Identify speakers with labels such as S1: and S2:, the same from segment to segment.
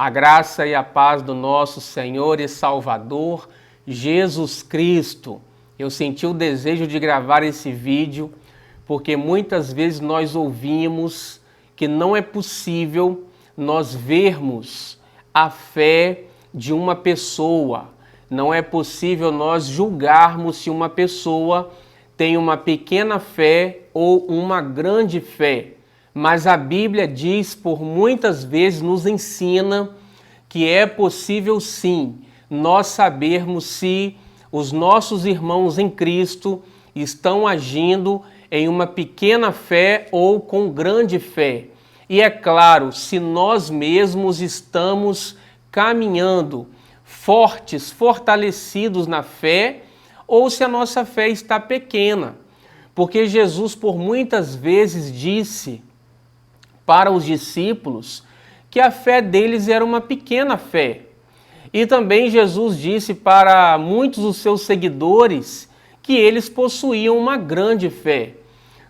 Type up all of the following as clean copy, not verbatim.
S1: A graça e a paz do nosso Senhor e Salvador, Jesus Cristo. Eu senti o desejo de gravar esse vídeo, porque muitas vezes nós ouvimos que não é possível nós vermos a fé de uma pessoa. Não é possível nós julgarmos se uma pessoa tem uma pequena fé ou uma grande fé. Mas a Bíblia diz, por muitas vezes nos ensina que é possível sim nós sabermos se os nossos irmãos em Cristo estão agindo em uma pequena fé ou com grande fé. E é claro, se nós mesmos estamos caminhando fortes, fortalecidos na fé, ou se a nossa fé está pequena. Porque Jesus por muitas vezes disse para os discípulos que a fé deles era uma pequena fé. E também Jesus disse para muitos dos seus seguidores que eles possuíam uma grande fé.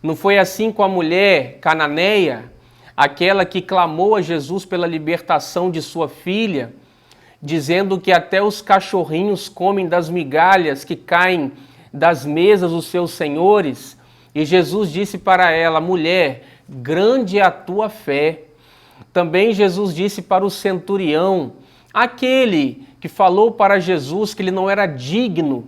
S1: Não foi assim com a mulher cananeia, aquela que clamou a Jesus pela libertação de sua filha, dizendo que até os cachorrinhos comem das migalhas que caem das mesas dos seus senhores? E Jesus disse para ela: mulher, grande é a tua fé. Também Jesus disse para o centurião, aquele que falou para Jesus que ele não era digno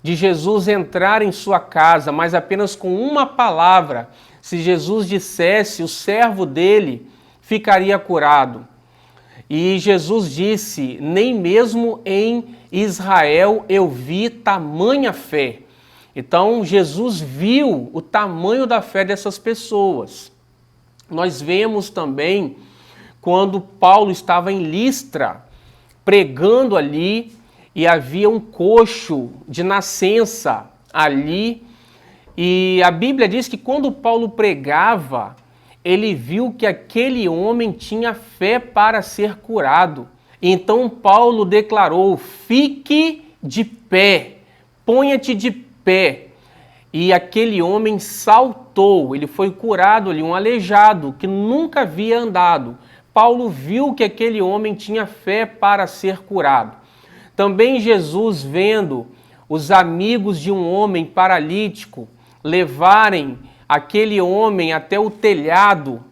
S1: de Jesus entrar em sua casa, mas apenas com uma palavra, se Jesus dissesse, o servo dele ficaria curado. E Jesus disse, nem mesmo em Israel eu vi tamanha fé. Então Jesus viu o tamanho da fé dessas pessoas. Nós vemos também quando Paulo estava em Listra, pregando ali, e havia um coxo de nascença ali, e a Bíblia diz que quando Paulo pregava, ele viu que aquele homem tinha fé para ser curado. Então Paulo declarou, fique de pé, ponha-te de pé. E aquele homem saltou, ele foi curado ali, um aleijado que nunca havia andado. Paulo viu que aquele homem tinha fé para ser curado. Também Jesus, vendo os amigos de um homem paralítico levarem aquele homem até o telhado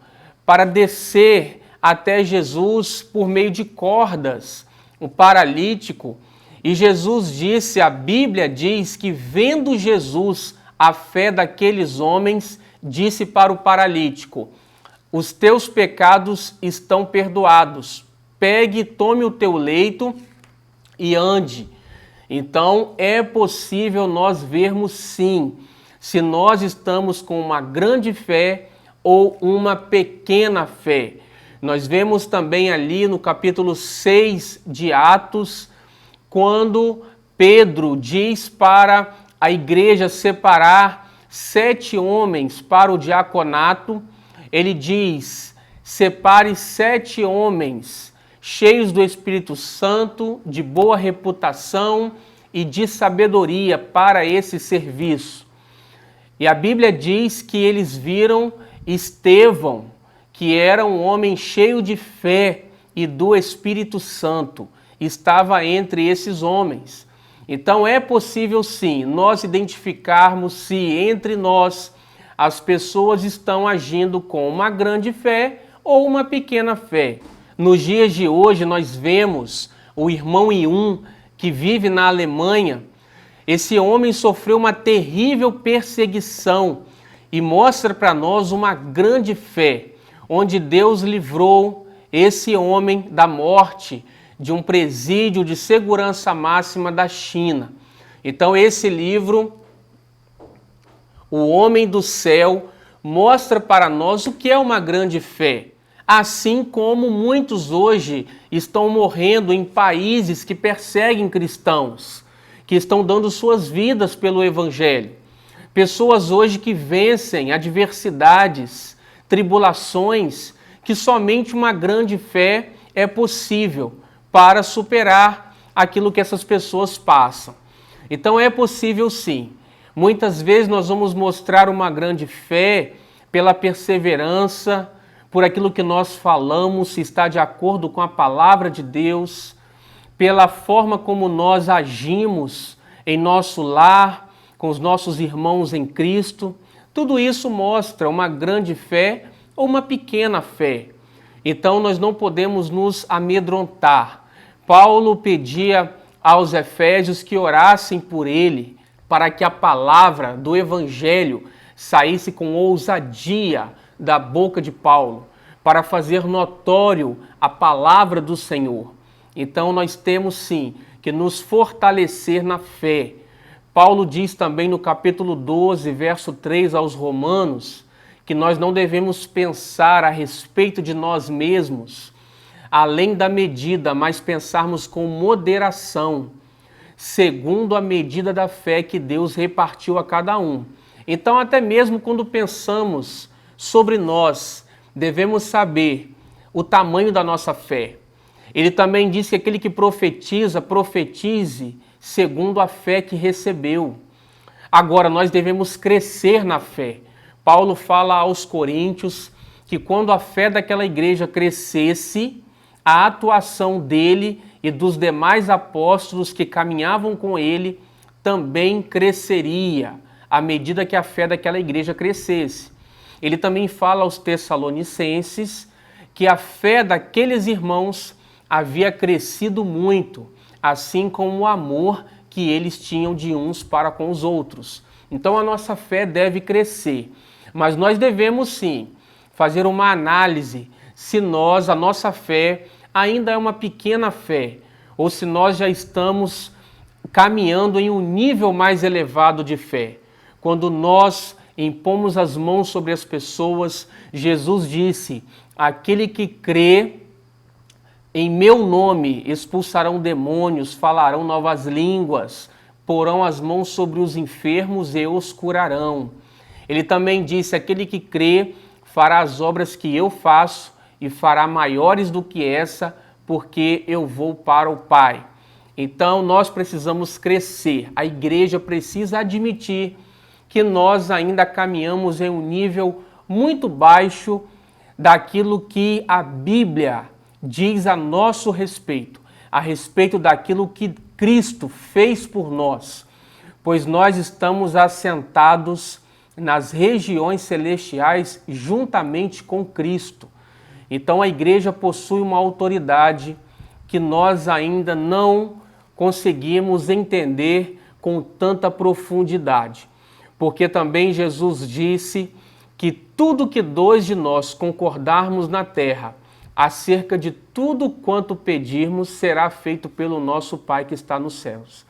S1: para descer até Jesus por meio de cordas, o paralítico. E Jesus disse, a Bíblia diz que vendo Jesus a fé daqueles homens, disse para o paralítico, os teus pecados estão perdoados, pegue, tome o teu leito e ande. Então é possível nós vermos sim, se nós estamos com uma grande fé ou uma pequena fé. Nós vemos também ali no capítulo 6 de Atos, quando Pedro diz para a igreja separar 7 homens para o diaconato, ele diz, separe 7 homens cheios do Espírito Santo, de boa reputação e de sabedoria para esse serviço. E a Bíblia diz que eles viram Estevão, que era um homem cheio de fé e do Espírito Santo, estava entre esses homens. Então é possível sim nós identificarmos se entre nós as pessoas estão agindo com uma grande fé ou uma pequena fé. Nos dias de hoje nós vemos o irmão Yun, que vive na Alemanha. Esse homem sofreu uma terrível perseguição e mostra para nós uma grande fé, onde Deus livrou esse homem da morte de um presídio de segurança máxima da China. Então esse livro, O Homem do Céu, mostra para nós o que é uma grande fé. Assim como muitos hoje estão morrendo em países que perseguem cristãos, que estão dando suas vidas pelo Evangelho. Pessoas hoje que vencem adversidades, tribulações, que somente uma grande fé é possível para superar aquilo que essas pessoas passam. Então é possível sim. Muitas vezes nós vamos mostrar uma grande fé pela perseverança, por aquilo que nós falamos, se está de acordo com a palavra de Deus, pela forma como nós agimos em nosso lar, com os nossos irmãos em Cristo. Tudo isso mostra uma grande fé ou uma pequena fé. Então nós não podemos nos amedrontar. Paulo pedia aos efésios que orassem por ele, para que a palavra do Evangelho saísse com ousadia da boca de Paulo, para fazer notório a palavra do Senhor. Então nós temos sim que nos fortalecer na fé. Paulo diz também no capítulo 12, verso 3 aos Romanos, que nós não devemos pensar a respeito de nós mesmos, além da medida, mas pensarmos com moderação, segundo a medida da fé que Deus repartiu a cada um. Então, até mesmo quando pensamos sobre nós, devemos saber o tamanho da nossa fé. Ele também diz que aquele que profetiza, profetize segundo a fé que recebeu. Agora, nós devemos crescer na fé. Paulo fala aos Coríntios que quando a fé daquela igreja crescesse, a atuação dele e dos demais apóstolos que caminhavam com ele também cresceria à medida que a fé daquela igreja crescesse. Ele também fala aos Tessalonicenses que a fé daqueles irmãos havia crescido muito, assim como o amor que eles tinham de uns para com os outros. Então a nossa fé deve crescer, mas nós devemos sim fazer uma análise se a nossa fé ainda é uma pequena fé, ou se nós já estamos caminhando em um nível mais elevado de fé. Quando nós impomos as mãos sobre as pessoas, Jesus disse: aquele que crê em meu nome expulsarão demônios, falarão novas línguas, porão as mãos sobre os enfermos e os curarão. Ele também disse: aquele que crê fará as obras que eu faço e fará maiores do que essa, porque eu vou para o Pai. Então nós precisamos crescer, a igreja precisa admitir que nós ainda caminhamos em um nível muito baixo daquilo que a Bíblia diz a nosso respeito, a respeito daquilo que Cristo fez por nós, pois nós estamos assentados nas regiões celestiais juntamente com Cristo. Então a igreja possui uma autoridade que nós ainda não conseguimos entender com tanta profundidade, porque também Jesus disse que tudo que dois de nós concordarmos na terra, acerca de tudo quanto pedirmos, será feito pelo nosso Pai que está nos céus.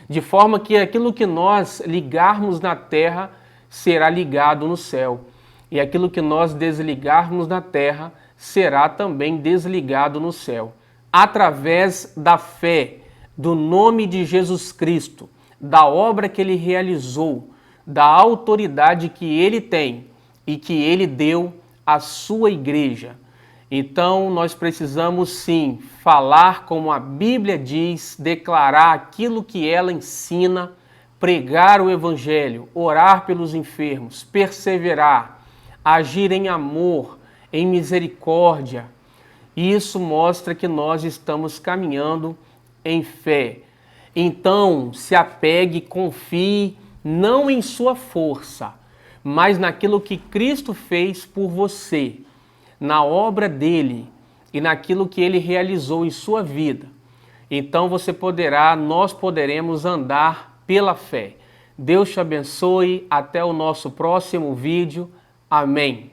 S1: De forma que aquilo que nós ligarmos na terra será ligado no céu, e aquilo que nós desligarmos na terra será também desligado no céu. Através da fé, do nome de Jesus Cristo, da obra que ele realizou, da autoridade que ele tem e que ele deu à sua igreja. Então, nós precisamos sim falar como a Bíblia diz, declarar aquilo que ela ensina, pregar o Evangelho, orar pelos enfermos, perseverar, agir em amor, em misericórdia. Isso mostra que nós estamos caminhando em fé. Então, se apegue, confie, não em sua força, mas naquilo que Cristo fez por você, na obra dele e naquilo que ele realizou em sua vida. Então nós poderemos andar pela fé. Deus te abençoe, até o nosso próximo vídeo. Amém.